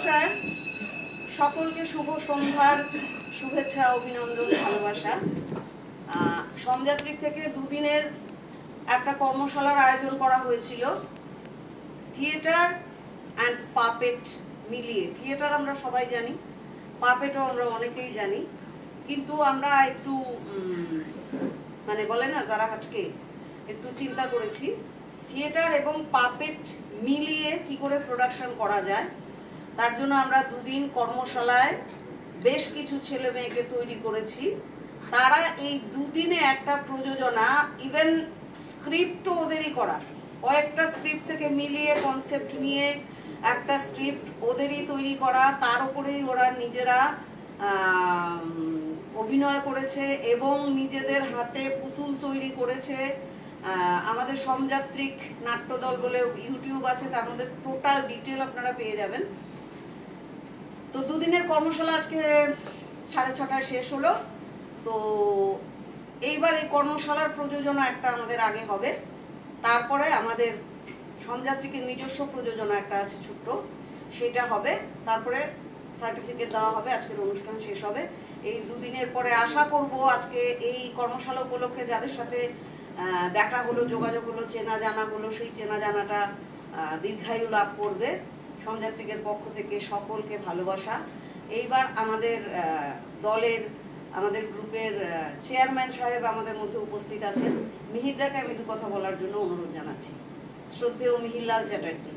নমস্কার সকলকে শুভ সন্ধ্যার শুভেচ্ছা অভিনন্দন ভালোবাসা। সমযাত্রী থেকে দুদিনের একটা কর্মশালার আয়োজন করা হয়েছিল থিয়েটার অ্যান্ড পাপেট মিলিয়ে। থিয়েটার আমরা সবাই জানি, পাপেটও আমরা অনেকেই জানি, কিন্তু আমরা একটু মানে বলে না যারা হাটকে একটু চিন্তা করেছি থিয়েটার এবং পাপেট মিলিয়ে কি করে প্রোডাকশন করা যায়। তার জন্য আমরা দুদিন কর্মশালায় বেশ কিছু ছেলে মেয়েকে তৈরি করেছি। তারা এই দুদিনে একটা প্রযোজনা, ইভেন স্ক্রিপ্টও ওদেরই করা, কয়েকটা স্ক্রিপ্ট থেকে মিলিয়ে কনসেপ্ট নিয়ে একটা স্ক্রিপ্ট ওদেরই তৈরি করা, তার উপরেই ওরা নিজেরা অভিনয় করেছে এবং নিজেদের হাতে পুতুল তৈরি করেছে। আমাদের সমযাত্রিক নাট্যদল বলে ইউটিউব আছে, তার মধ্যে টোটাল ডিটেল আপনারা পেয়ে যাবেন। তো দুদিনের কর্মশালা আজকে 6:30টায় শেষ হলো। তো এইবার এই কর্মশালার প্রযোজনা একটা আমাদের আগে হবে, তারপরে আমাদের সমযাত্রিকের নিজস্ব প্রযোজনা একটা আছে ছোট্ট, সেটা হবে, তারপরে সার্টিফিকেট দেওয়া হবে, আজকের অনুষ্ঠান শেষ হবে। এই দুদিনের পরে আশা করব আজকে এই কর্মশালা উপলক্ষে যাদের সাথে দেখা হলো, যোগাযোগ হলো, চেনা জানা হলো, সেই চেনা জানাটা দীর্ঘায়ু লাভ করবে। সমযাত্রিকের পক্ষ থেকে সকলকে ভালোবাসা। এইবার আমাদের দলের, আমাদের গ্রুপের চেয়ারম্যান সাহেব আমাদের মধ্যে উপস্থিত আছেন। মিহিরদাকে আমি দু কথা বলার জন্য অনুরোধ জানাচ্ছি। শ্রদ্ধেয় মিহিরলাল চ্যাটার্জি।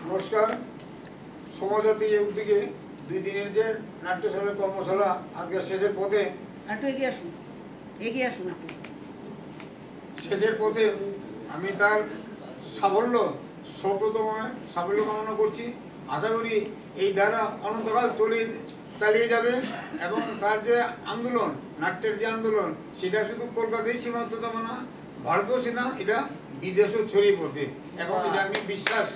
নমস্কার। সমযাত্রী উদ্যোগে 2 দিনের যে নাট্যশালা কর্মশালা আজকে শেষের পথে, একটু এগিয়ে আসুন, এগিয়ে আসুন একটু। শেষের পথে আমি তার সাফল্য কামনা করছি। আশা করি এই ধারা অনন্তকাল চালিয়ে যাবে এবং তার যে আন্দোলন, নাট্যের যে আন্দোলন, সেটা শুধু কলকাতায় সীমাবদ্ধ না, ভারতবর্ষে না, এটা বিদেশেও ছড়িয়ে পড়বে। এবং এটা আমি বিশ্বাস,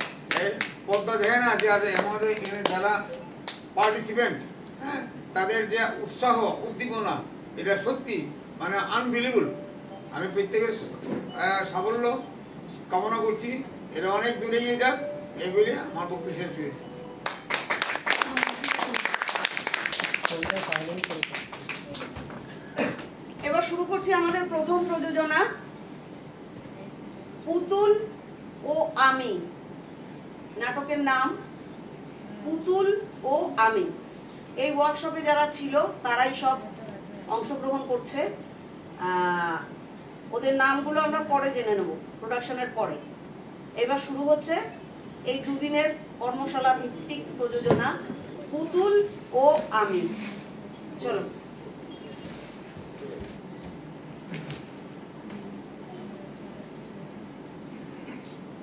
পদ্মা দেখে না যে আমাদের এখানে যারা পার্টিসিপেন্ট, হ্যাঁ, তাদের যে উৎসাহ উদ্দীপনা, এটা সত্যি মানে আনবিলিভেবল। আমি প্রত্যেকের সাফল্য কামনা করছি, এটা অনেক দূরে এগিয়ে যাক, এই বলে আমার পক্ষে শেষ হয়েছে। এবার শুরু করছি আমাদের প্রথম প্রযোজনা, পুতুল ও আমি। নাটকের নাম পুতুল ও আমি। এই ওয়ার্কশপে যারা ছিল তারাই সব অংশগ্রহণ করছে। ওদের নামগুলো আমরা পরে জেনে নেব প্রোডাকশনের পরে। এবার শুরু হচ্ছে এই দুদিনের কর্মশালা ভিত্তিক প্রযোজনা পুতুল ও আমি। চলো।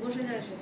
বসে যায় সে।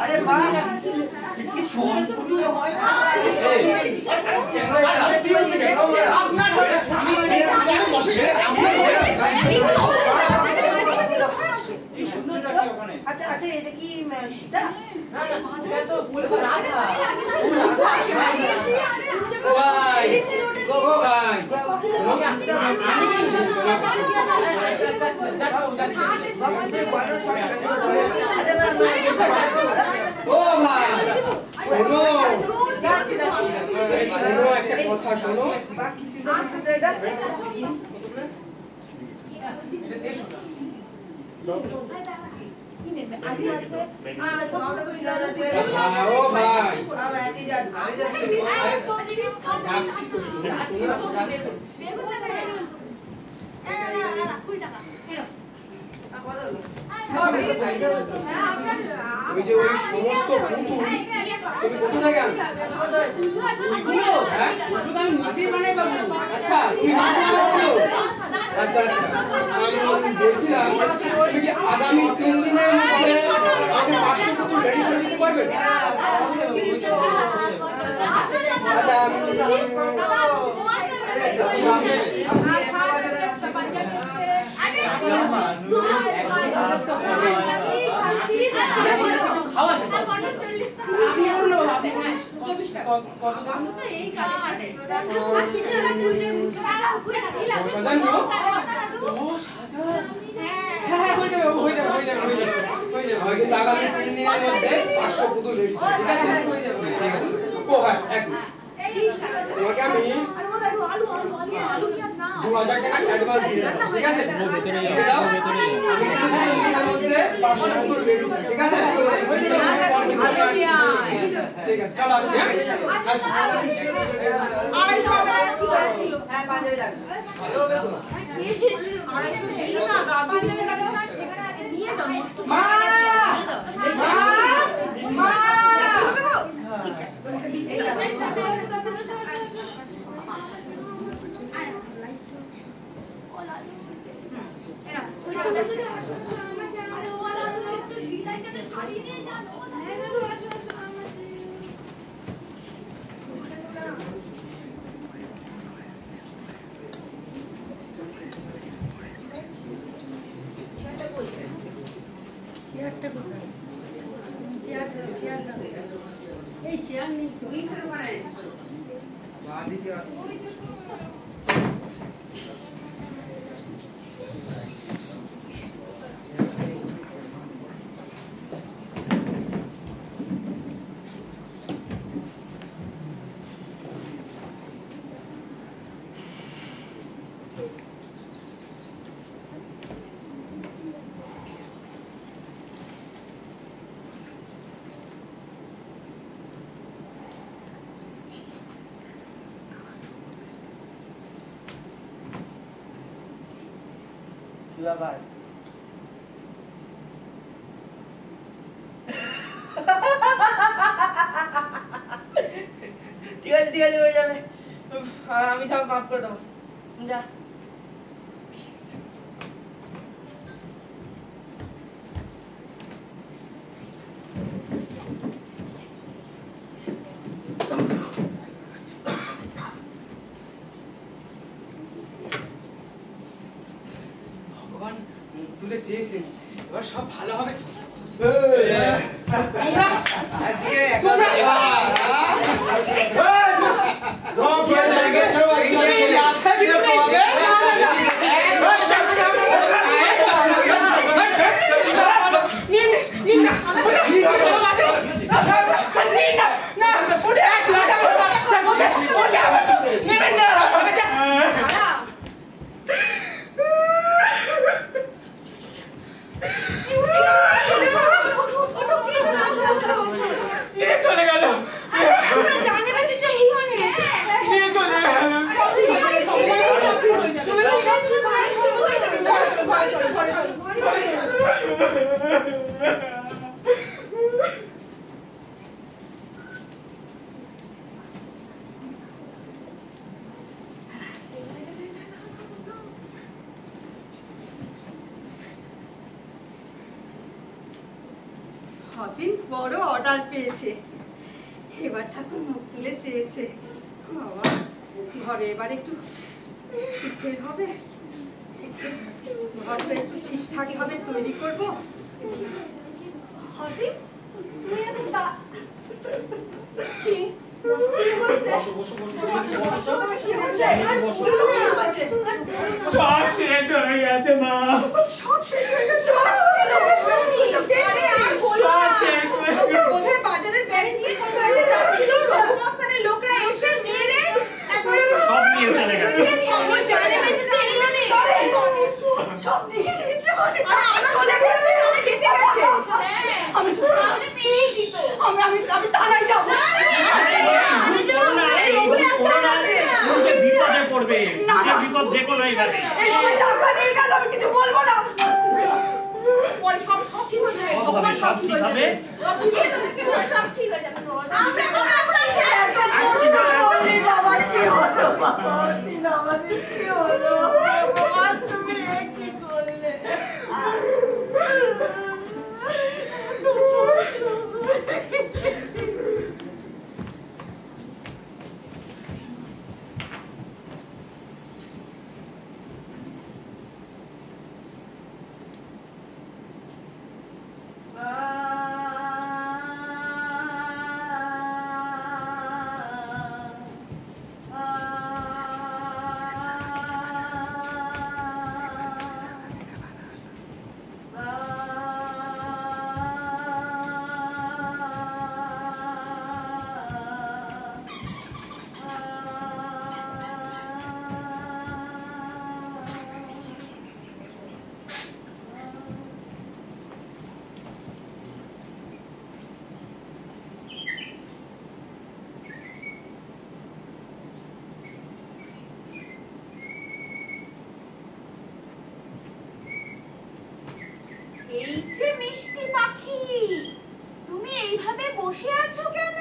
अरे वाह কি সম্পূর্ণ হয় না আপনার একটা কথা শোনো, ও ভাই ওই যে ওই সমস্ত পুতুল তুমি কোথা থেকে আনো? ওইগুলো? হ্যাঁ ওইগুলো আমি নিজেই বানাই পাবো। আচ্ছা তুমি নিজে বানাও? আচ্ছা আচ্ছা আমি বলছিলাম তুমি কি আগামী 3 দিনের মধ্যে আমাকে 500 পুতুল রেডি করে দিতে পারবেন? কিন্তু আগামী 3 দিনের মধ্যে 500 পুতুল রেডি, ঠিক আছে? ও হ্যাঁ এক তোমাকে আমি 2000 টাকা অ্যাডভান্স দিয়ে দেব, ঠিক আছে? মধ্যে 500 পুতুল রেডি, ঠিক আছে? ঠিক আছে চলো আসি। ব্যাপার ঠিক আছে হয়ে যাবে, আমি সব মাফ করে দেবো, যা। ভগবান মুখ তুলে চেয়েছেন, এবার সব ভালো হবে। দিন বড় অর্ডার পেয়েছে, এবার ঠাকুর মুখ তুলে চেয়েছে। বাবা ঘরে এবার একটু ঠিক হবে, ঘরটা একটু ঠিকঠাক ভাবে তৈরি করবো। হদিন কি হচ্ছে? বসো বসো বসো বসো কি হচ্ছে? বসো। সব শেষ হয়ে গেছে মা, সব শেষ হয়ে গেছে। সব শেষ হয়ে গেছে। বোধহয় বাজারের ব্যাগ নিয়ে কোথাও একটা যাচ্ছিল, রঘুমস্তানের লোকরা এসে মেরে একবারে সব নিয়ে চলে গেছে। সব নিয়ে নিয়েছে মানে আমরা চলে গেছে, আমি বেঁচে গেছে। আমি থানায় যাবো। বিপদে পড়বে, বিপদ দেখো না এবারে। এইভাবে টাকা নিয়ে গেল, আমি কিছু বলবো না। পরে সব ঠিক হয়ে যাবে। সব হবে, সব ঠিক হবে। আসছি না, আসছি। বাবার কি হলো? বাবা ছিল, আমাদের কি হলো? ভগবান, তুমি এ কি করলে? এই যে মিষ্টি পাখি, তুমি এইভাবে বসে আছো কেন?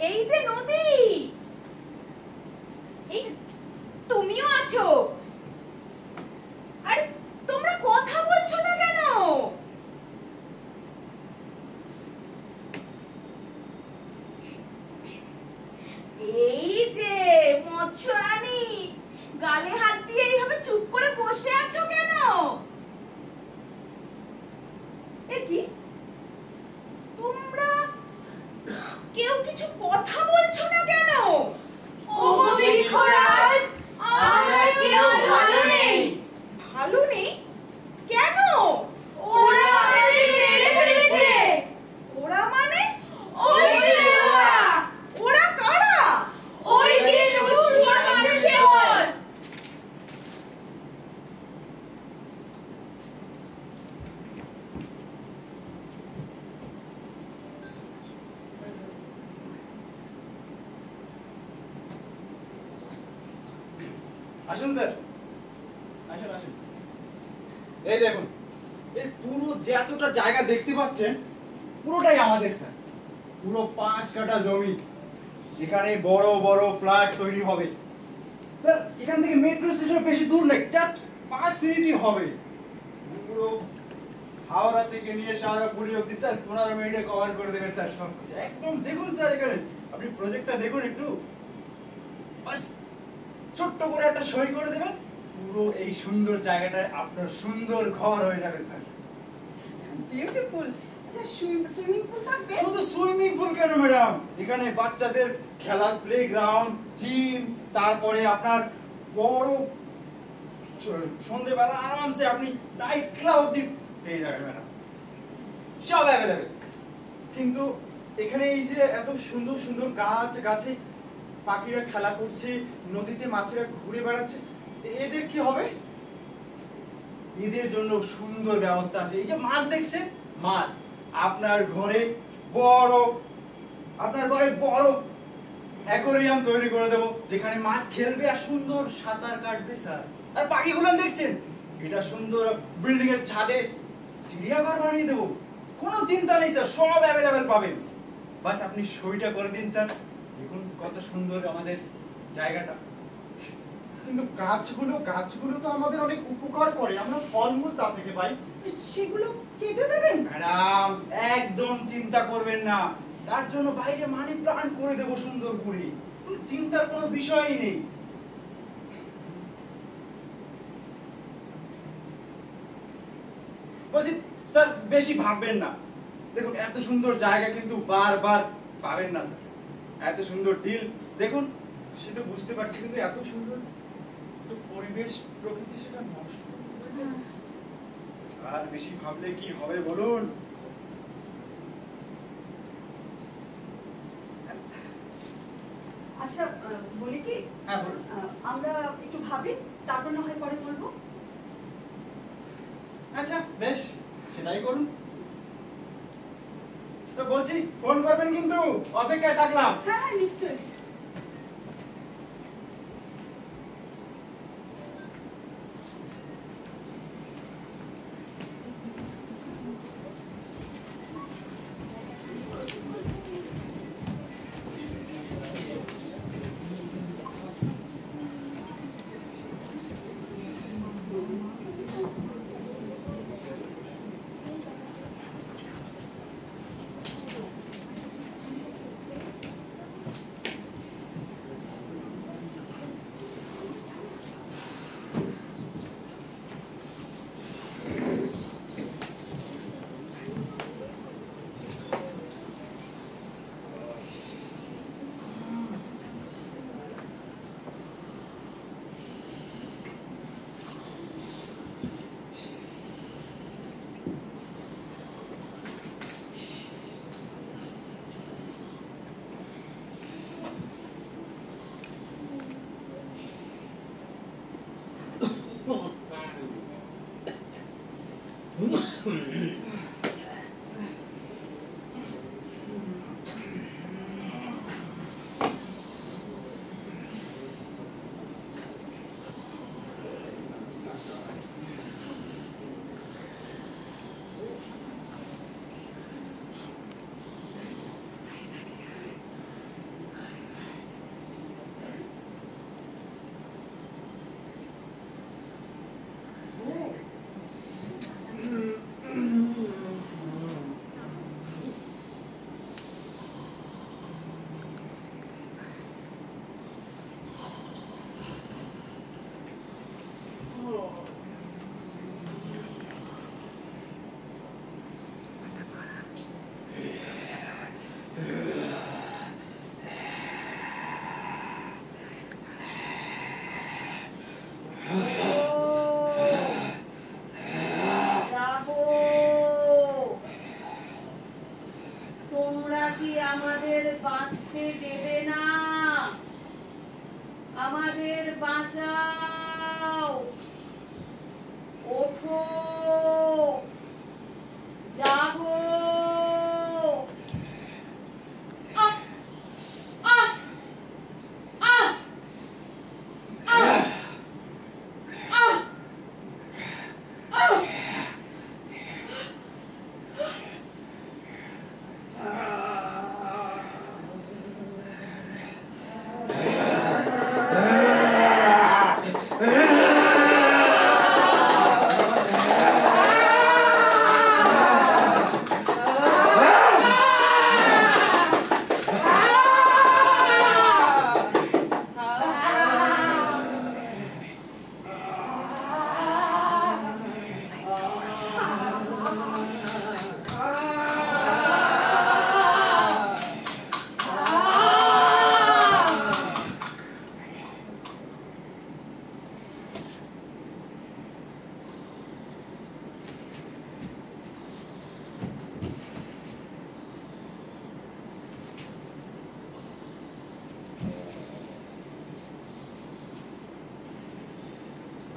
এই যে নদী, এই যে তুমিও আছো, আরে তোমরা কথা বলছো না কেন? এই যে মৎস্য রানী, গালে হাত দিয়ে এইভাবে চুপ করে বসে আছো কেন? এ কি, তোমরা কেউ কিছু কথা বলছো না কেন? ওগো বৃক্ষরাজ, আমরা কেউ ভালো নেই। ভালো নেই কেন? ওরা আমাদের মেরে ফেলেছে। ওরা মানে? ওই যে ওরা। ওরা কারা? ওই যে শত্রুরা মানুষের দল। আসুন স্যার, আসুন আসুন। এই দেখুন, এই পুরো যে এতটা জায়গা দেখতে পাচ্ছেন, পুরোটাই আমাদের স্যার। পুরো 5 কাঠা জমি, এখানে বড় বড় ফ্ল্যাট তৈরি হবে স্যার। এখান থেকে মেট্রো স্টেশন বেশি দূর নেই, জাস্ট 5 মিনিটই হবে। পুরো হাওড়া থেকে নিয়ে সারা পুরী অব্দি স্যার 15 মিনিটে কভার করে দেবে স্যার সব কিছু। একদম দেখুন স্যার, এখানে আপনি প্রজেক্টটা দেখুন একটু, বাস ছোট্ট করে একটা সই করে দেবেন, পুরো এই সুন্দর জায়গাটায় আপনার সুন্দর ঘর হয়ে যাবে স্যার। বিউটিফুল। আচ্ছা, সুইমিং পুল থাকবে? শুধু সুইমিং পুল কেন ম্যাডাম, এখানে বাচ্চাদের খেলার প্লেগ্রাউন্ড, জিম, তারপরে আপনার বড় সন্ধ্যেবেলা আরামসে আপনি নাইট ক্লাব অব্দি পেয়ে যাবেন ম্যাডাম, সব অ্যাভেলেবেল। কিন্তু এখানে এই যে এত সুন্দর সুন্দর গাছ গাছে পাখিরা খেলা করছে, নদীতে মাছেরা ঘুরে বেড়াচ্ছে, এদের কি হবে? এদের জন্য সুন্দর ব্যবস্থা আছে। এই যে মাছ দেখছেন, মাছ আপনার ঘরে বড় অ্যাকোয়ারিয়াম তৈরি করে দেবো, যেখানে মাছ খেলবে আর সুন্দর সাঁতার কাটবে স্যার। আর পাখিগুলো দেখছেন, এটা সুন্দর বিল্ডিং এর ছাদে চিড়িয়াঘর বানিয়ে দেবো, কোনো চিন্তা নেই স্যার, সব অ্যাভেলেবেল পাবেন। বাস আপনি সইটা করে দিন স্যার, দেখুন কত সুন্দর আমাদের জায়গাটা। কিন্তু গাছগুলো তো আমাদের অনেক উপকার করে, আমরা ফলমূল তা থেকে পাই। সেগুলো কেটে দেবেন? ম্যাডাম একদম চিন্তা করবেন না, তার জন্য বাইরে মানি প্লান্ট করে দেবো সুন্দর করে, কোনো চিন্তার কোনো বিষয়ই নেই। বেশি ভাববেন না। দেখুন এত সুন্দর জায়গা কিন্তু বারবার পাবেন না স্যার। এত সুন্দর ডিল দেখুন, সে তো বুঝতে পারছি, কিন্তু এত সুন্দর তো পরিবেশ প্রকৃতি সেটা নষ্ট করে যায়। আর বেশি ভাবলে কি হবে বলুন? আচ্ছা বলি কি, হ্যাঁ বলুন। আমরা একটু ভাবি, তারপর না হয় পরে বলবো। আচ্ছা বেশ, সেটাই করুন। তো বলছি ফোন করবেন কিন্তু, অপেক্ষায় থাকলাম। হ্যাঁ হ্যাঁ নিশ্চয়ই। তোমরা কি আমাদের বাঁচতে দেবে না? আমাদের বাঁচাও, ওঠো, জাগো। আহ আহ আহ আহ আহ আহ।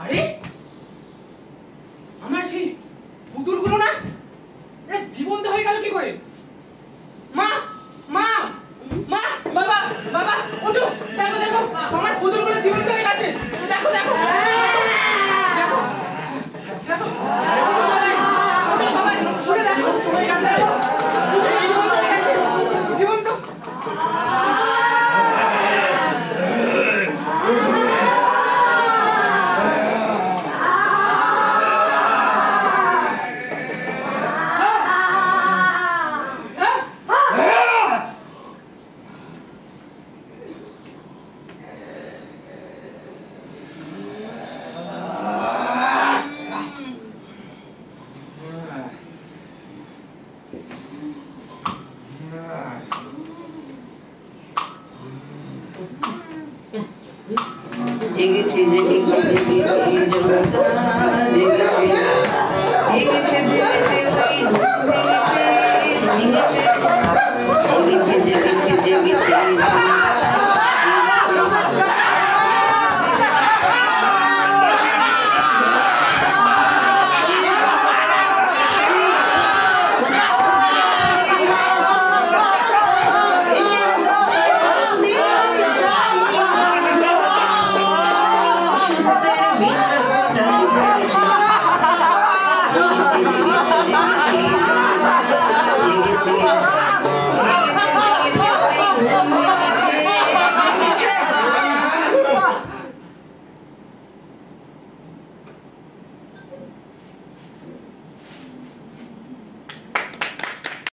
আরে আমার সেই পুতুলগুলো না, এটা জীবন্ত হয়ে গেল কি করে? মা মা মা, বাবা বাবা, ওঠো, দেখো দেখো আমার পুতুলগুলো জীবন্ত হয়ে গেছে। দেখো দেখো দেখো দেখো, ওঠো সবাই, ওঠো সবাই, উঠে দেখো হয়ে গেছে, পুতুল জীবন্ত হয়ে গেছে, জীবন্ত। Ah! সেজে গুজে